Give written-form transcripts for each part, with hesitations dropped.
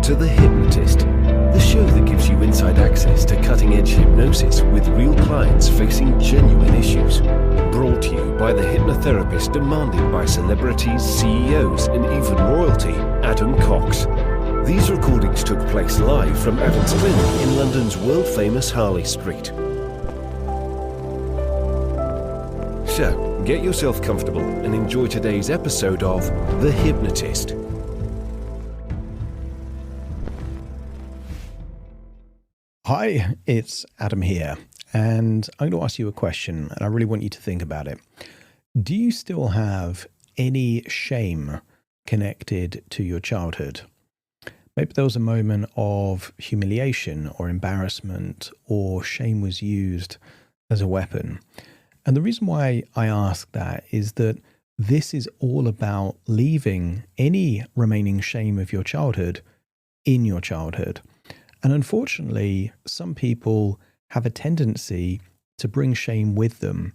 to The Hypnotist, the show that gives you inside access to cutting-edge hypnosis with real clients facing genuine issues. Brought to you by the hypnotherapist demanded by celebrities, CEOs, and even royalty, Adam Cox. These recordings took place live from Adam's clinic in London's world-famous Harley Street. So, get yourself comfortable and enjoy today's episode of The Hypnotist. Hi, it's Adam here, and I'm going to ask you a question, and I really want you to think about it. Do you still have any shame connected to your childhood? Maybe there was a moment of humiliation or embarrassment, or shame was used as a weapon. And the reason why I ask that is that this is all about leaving any remaining shame of your childhood in your childhood. And unfortunately, some people have a tendency to bring shame with them,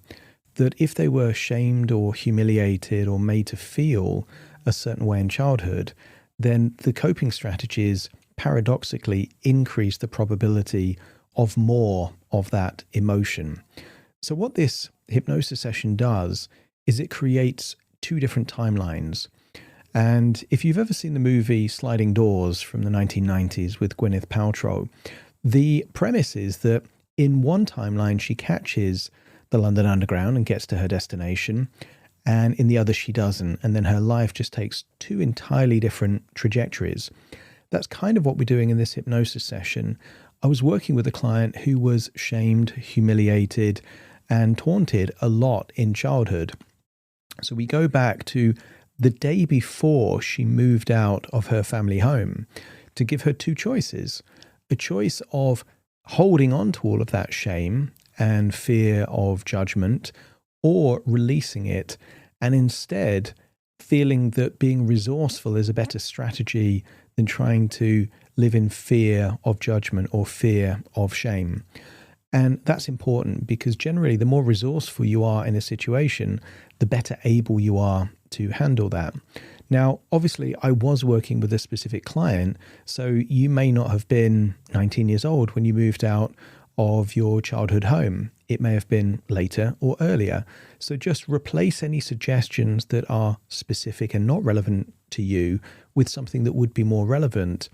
that if they were shamed or humiliated or made to feel a certain way in childhood, then the coping strategies paradoxically increase the probability of more of that emotion. So what this hypnosis session does is it creates two different timelines. And if you've ever seen the movie Sliding Doors from the 1990s with Gwyneth Paltrow, the premise is that in one timeline she catches the London Underground and gets to her destination, and in the other she doesn't, and then her life just takes two entirely different trajectories. That's kind of what we're doing in this hypnosis session. I was working with a client who was shamed, humiliated, and taunted a lot in childhood. So we go back to the day before she moved out of her family home to give her two choices. A choice of holding on to all of that shame and fear of judgment, or releasing it and instead feeling that being resourceful is a better strategy than trying to live in fear of judgment or fear of shame. And that's important because generally the more resourceful you are in a situation, the better able you are to handle that. Now, obviously, I was working with a specific client, so you may not have been 19 years old when you moved out of your childhood home. It may have been later or earlier. So just replace any suggestions that are specific and not relevant to you with something that would be more relevant.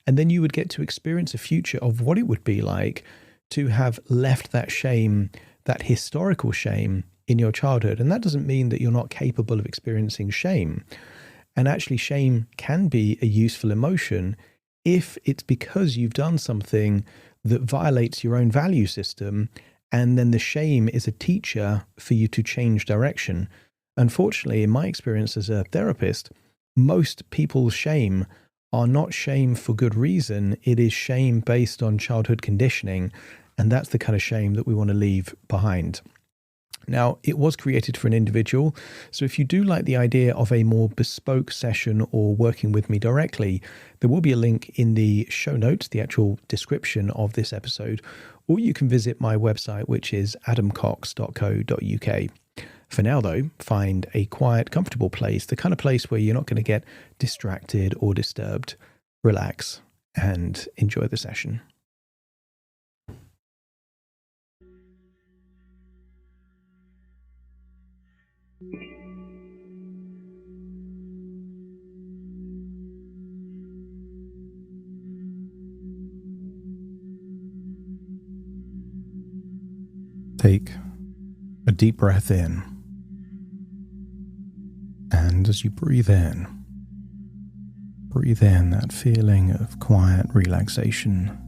And then you would get to experience a future of what it would be like to have left that shame, that historical shame in your childhood. And that doesn't mean that you're not capable of experiencing shame. And actually, shame can be a useful emotion if it's because you've done something that violates your own value system, and then the shame is a teacher for you to change direction. Unfortunately, in my experience as a therapist, most people's shame are not shame for good reason. It is shame based on childhood conditioning, and that's the kind of shame that we want to leave behind. Now, it was created for an individual, so if you do like the idea of a more bespoke session or working with me directly, there will be a link in the show notes, the actual description of this episode, or you can visit my website, which is adamcox.co.uk. For now, though, find a quiet, comfortable place, the kind of place where you're not going to get distracted or disturbed. Relax and enjoy the session. Take a deep breath in, and as you breathe in that feeling of quiet relaxation,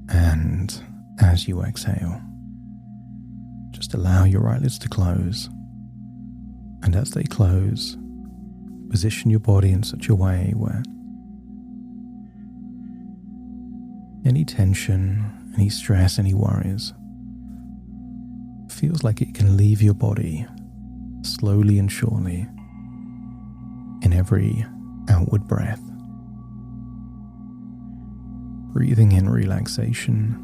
and as you exhale, just allow your eyelids to close, and as they close, position your body in such a way where any tension, any stress, any worries feels like it can leave your body slowly and surely in every outward breath. Breathing in relaxation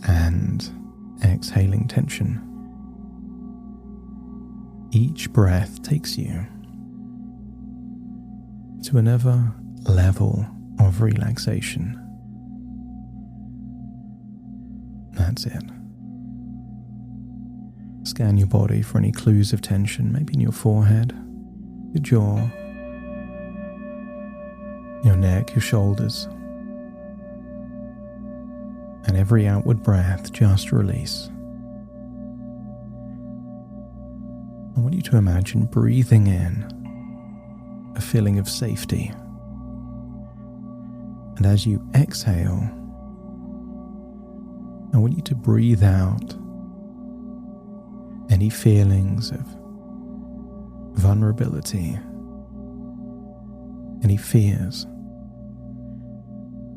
and exhaling tension. Each breath takes you to another level of relaxation. That's it. Scan your body for any clues of tension, maybe in your forehead, your jaw, your neck, your shoulders. And every outward breath, just release. I want you to imagine breathing in a feeling of safety. And as you exhale, I want you to breathe out any feelings of vulnerability, any fears.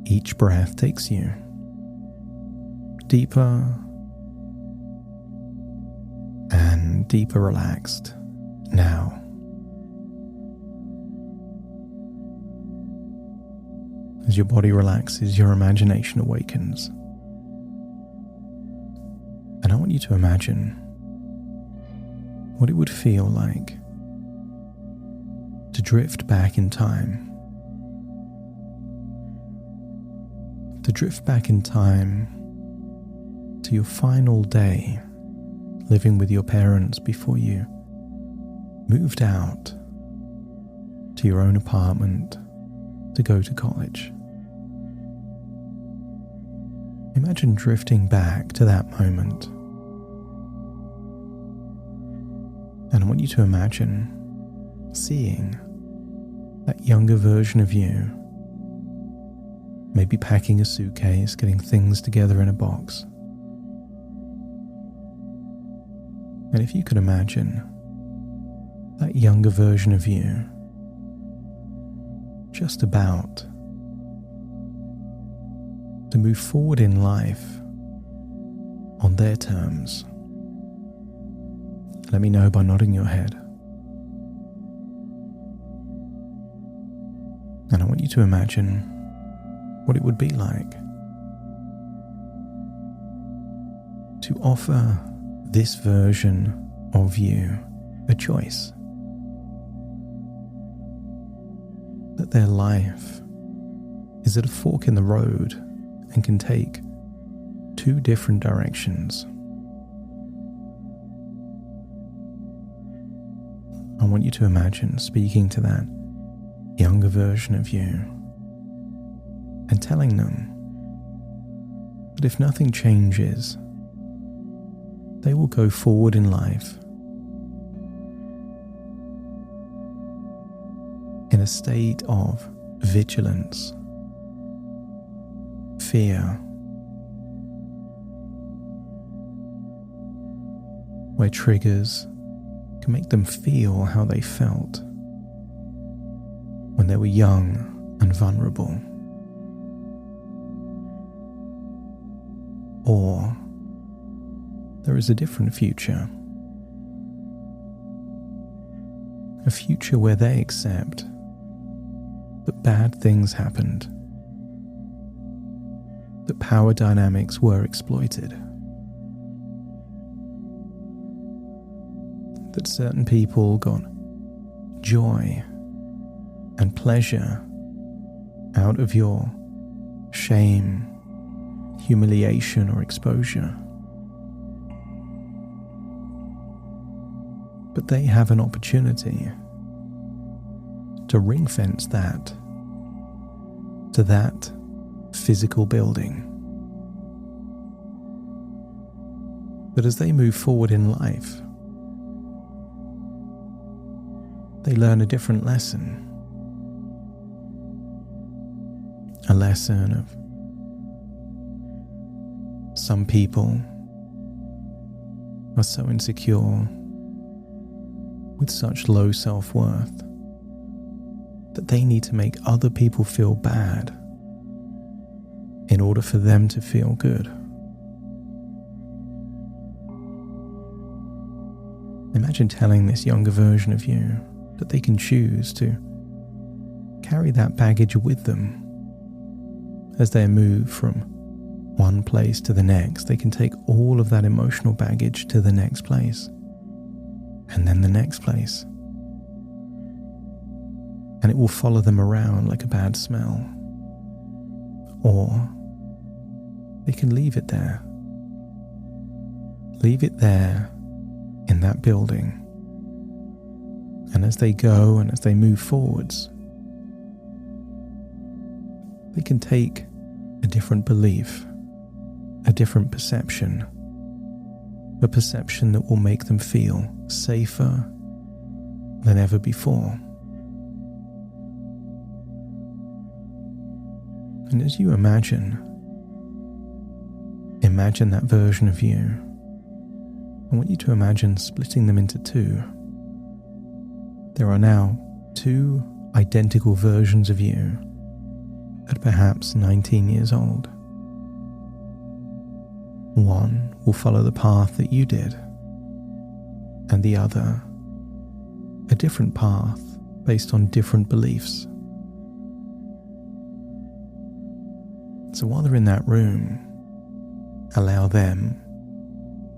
Each breath takes you deeper and deeper relaxed now. As your body relaxes, your imagination awakens. And I want you to imagine what it would feel like to drift back in time. To drift back in time to your final day living with your parents before you moved out to your own apartment to go to college. Imagine drifting back to that moment. And I want you to imagine seeing that younger version of you, maybe packing a suitcase, getting things together in a box. And if you could imagine that younger version of you just about to move forward in life on their terms, let me know by nodding your head. And I want you to imagine what it would be like to offer this version of you a choice. That their life is at a fork in the road and can take two different directions. I want you to imagine speaking to that younger version of you and telling them that if nothing changes, they will go forward in life in a state of vigilance, fear, where triggers can make them feel how they felt when they were young and vulnerable. Or there is a different future. A future where they accept that bad things happened, that power dynamics were exploited, that certain people got joy and pleasure out of your shame, humiliation, or exposure. But they have an opportunity to ring fence that to that physical building. But as they move forward in life, they learn a different lesson. A lesson of some people are so insecure with such low self-worth that they need to make other people feel bad in order for them to feel good. Imagine telling this younger version of you that they can choose to carry that baggage with them as they move from one place to the next. They can take all of that emotional baggage to the next place, and then the next place. and it will follow them around like a bad smell. Or they can leave it there. Leave it there in that building. And as they go and as they move forwards, they can take a different belief, a different perception, a perception that will make them feel safer than ever before. And as you imagine that version of you, I want you to imagine splitting them into two. There are now two identical versions of you at perhaps 19 years old. One will follow the path that you did, and the other a different path based on different beliefs. So while they're in that room, allow them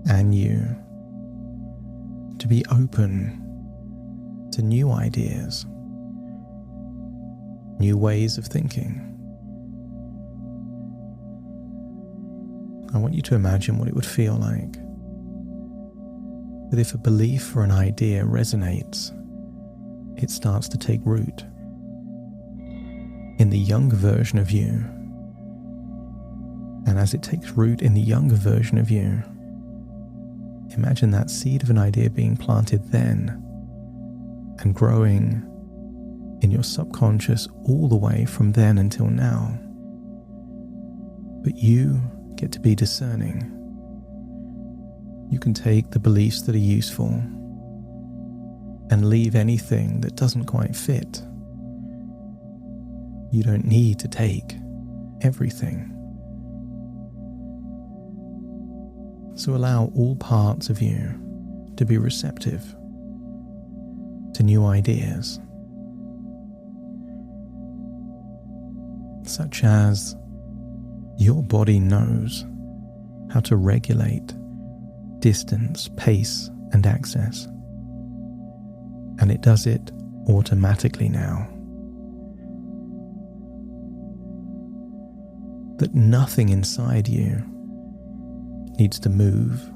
and you to be open to new ideas, new ways of thinking. I want you to imagine what it would feel like that if a belief or an idea resonates, it starts to take root in the younger version of you. And as it takes root in the younger version of you, imagine that seed of an idea being planted then and growing in your subconscious all the way from then until now. But you get to be discerning. You can take the beliefs that are useful and leave anything that doesn't quite fit. You don't need to take everything. So allow all parts of you to be receptive to new ideas, such as your body knows how to regulate distance, pace, and access, and it does it automatically now. That nothing inside you needs to move,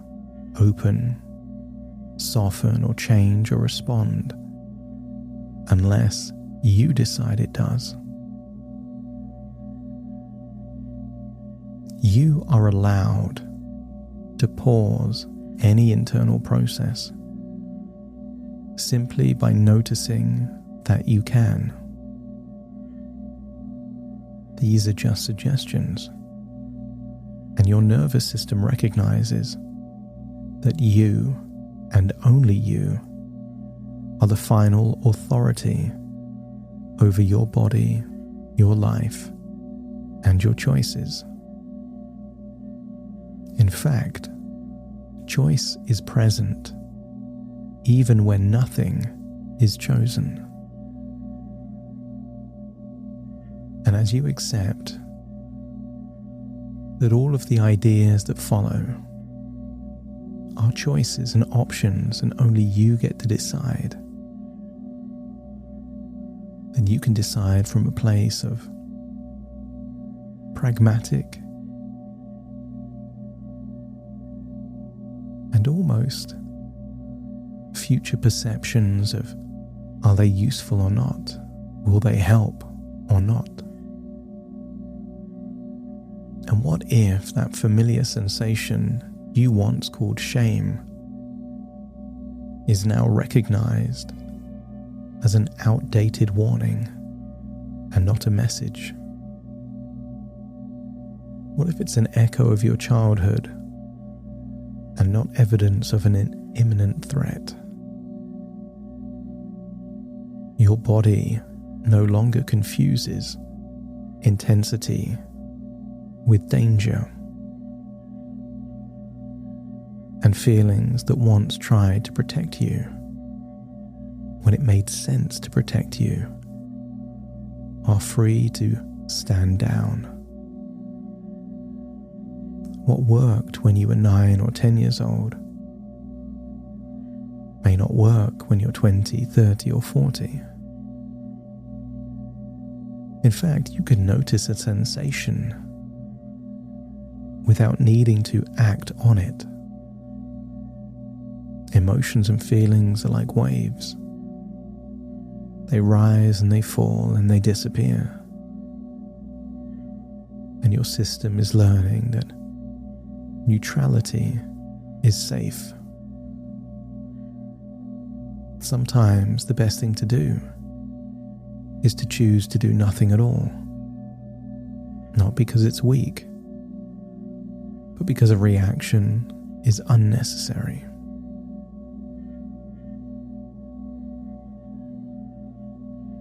open, soften, or change or respond unless you decide it does. You are allowed to pause any internal process simply by noticing that you can. These are just suggestions, and your nervous system recognizes that you, and only you, are the final authority over your body, your life, and your choices. In fact, choice is present even when nothing is chosen. And as you accept that all of the ideas that follow are choices and options and only you get to decide, then you can decide from a place of pragmatic and almost future perceptions of, are they useful or not? Will they help or not? And what if that familiar sensation you once called shame is now recognized as an outdated warning and not a message? What if it's an echo of your childhood and not evidence of an imminent threat? Your body no longer confuses intensity with danger, and feelings that once tried to protect you when it made sense to protect you are free to stand down. What worked when you were 9 or 10 years old may not work when you're 20, 30 or 40. In fact, you can notice a sensation without needing to act on it. Emotions and feelings are like waves. They rise and they fall and they disappear. And your system is learning that neutrality is safe. Sometimes the best thing to do is to choose to do nothing at all. Not because it's weak, but because a reaction is unnecessary.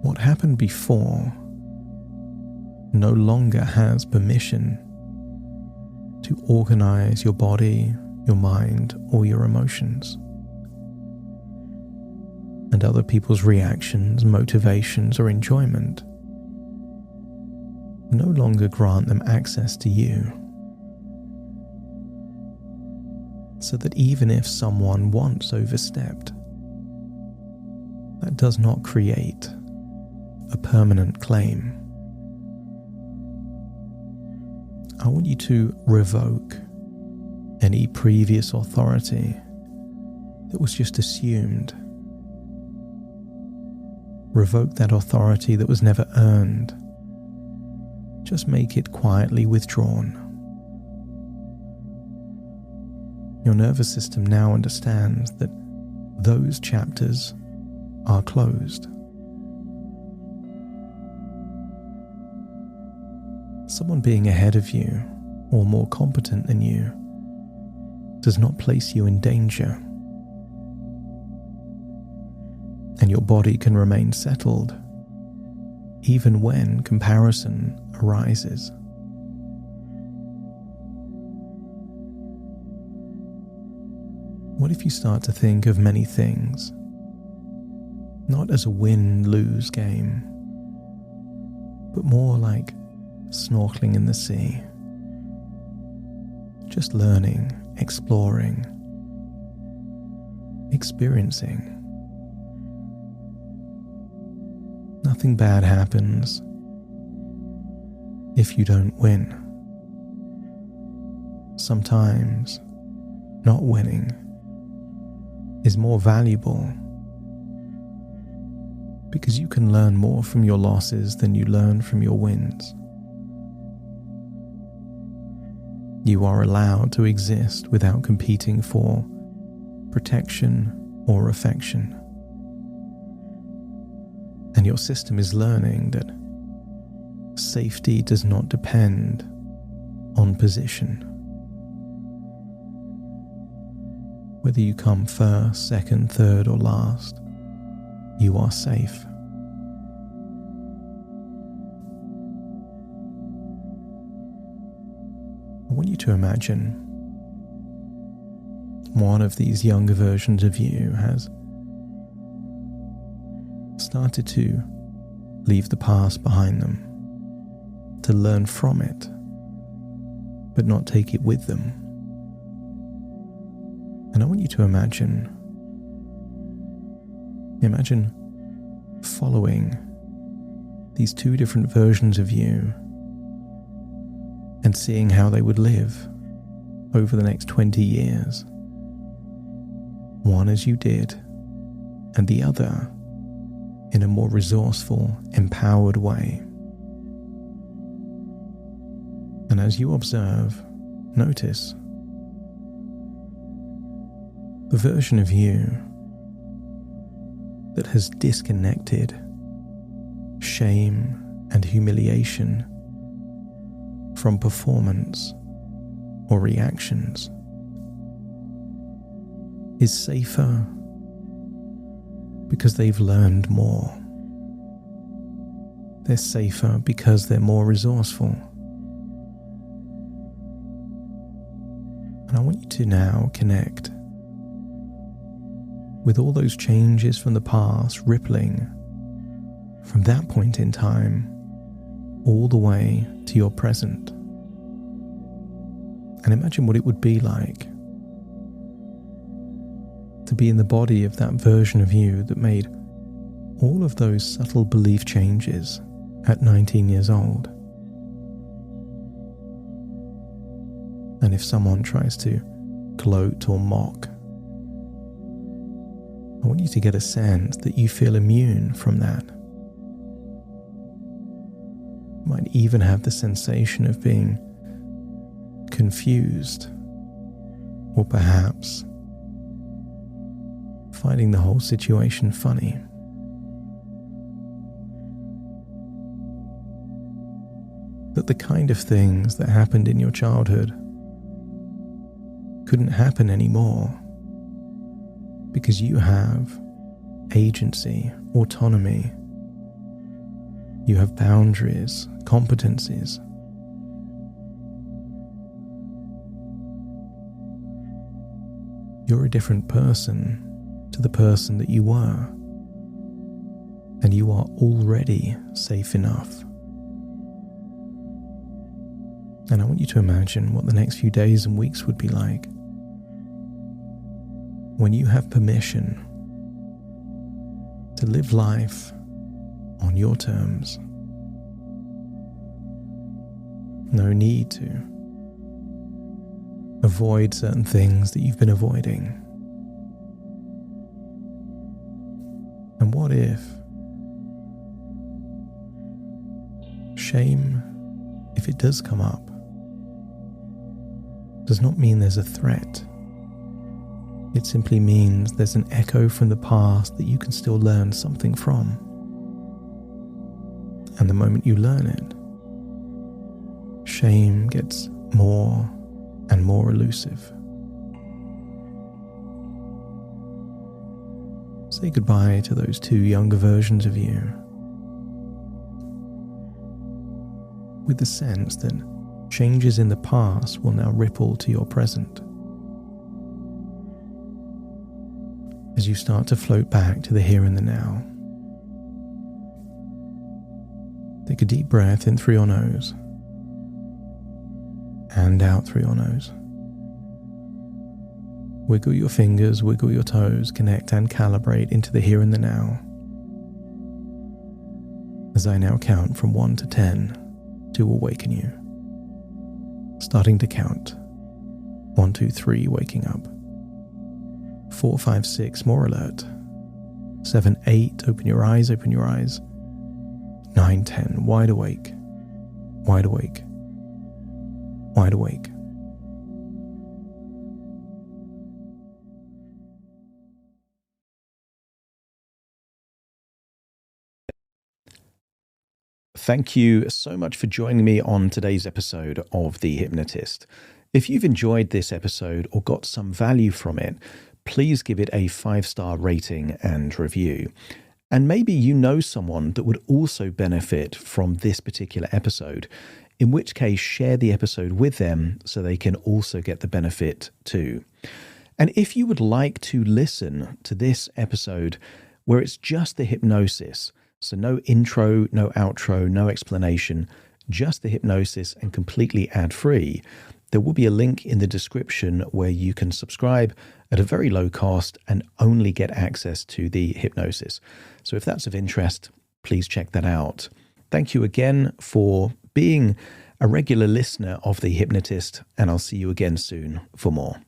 What happened before no longer has permission to organize your body, your mind, or your emotions. And other people's reactions, motivations, or enjoyment no longer grant them access to you. So that even if someone once overstepped, that does not create a permanent claim. I want you to revoke any previous authority that was just assumed. Revoke that authority that was never earned. Just make it quietly withdrawn. Your nervous system now understands that those chapters are closed. Someone being ahead of you or more competent than you does not place you in danger. And your body can remain settled even when comparison arises. What if you start to think of many things not as a win-lose game, but more like snorkeling in the sea, just learning, exploring, experiencing. Nothing bad happens if you don't win. Sometimes not winning is more valuable because you can learn more from your losses than you learn from your wins. You are allowed to exist without competing for protection or affection. And your system is learning that safety does not depend on position. Whether you come first, second, third, or last, you are safe. I want you to imagine one of these younger versions of you has started to leave the past behind them, to learn from it, but not take it with them. And I want you to imagine following these two different versions of you and seeing how they would live over the next 20 years. One as you did, and the other in a more resourceful, empowered way. And as you observe, notice the version of you that has disconnected shame and humiliation from performance or reactions is safer because they've learned more. They're safer because they're more resourceful. And I want you to now connect with all those changes from the past rippling from that point in time all the way to your present. And imagine what it would be like to be in the body of that version of you that made all of those subtle belief changes at 19 years old. And if someone tries to gloat or mock, I want you to get a sense that you feel immune from that. You might even have the sensation of being confused, or perhaps finding the whole situation funny. That the kind of things that happened in your childhood couldn't happen anymore because you have agency, autonomy, you have boundaries, competencies. You're a different person to the person that you were, and you are already safe enough. And I want you to imagine what the next few days and weeks would be like when you have permission to live life on your terms. No need to avoid certain things that you've been avoiding. And what if shame, if it does come up, does not mean there's a threat. It simply means there's an echo from the past that you can still learn something from. And the moment you learn it, shame gets more and more elusive. Say goodbye to those two younger versions of you, with the sense that changes in the past will now ripple to your present. As you start to float back to the here and the now, take a deep breath in through your nose and out through your nose. Wiggle your fingers, wiggle your toes, connect and calibrate into the here and the now. As I now count from 1 to 10 to awaken you. Starting to count. 1, 2, 3, waking up. 4, 5, 6, more alert. 7, 8, open your eyes, open your eyes. 9, 10, wide awake, wide awake, wide awake. Thank you so much for joining me on today's episode of The Hypnotist. If you've enjoyed this episode or got some value from it, please give it a 5-star rating and review. And maybe you know someone that would also benefit from this particular episode, in which case share the episode with them so they can also get the benefit too. And if you would like to listen to this episode where it's just the hypnosis, so no intro, no outro, no explanation, just the hypnosis and completely ad-free, there will be a link in the description where you can subscribe at a very low cost and only get access to the hypnosis. So if that's of interest, please check that out. Thank you again for being a regular listener of The Hypnotist, and I'll see you again soon for more.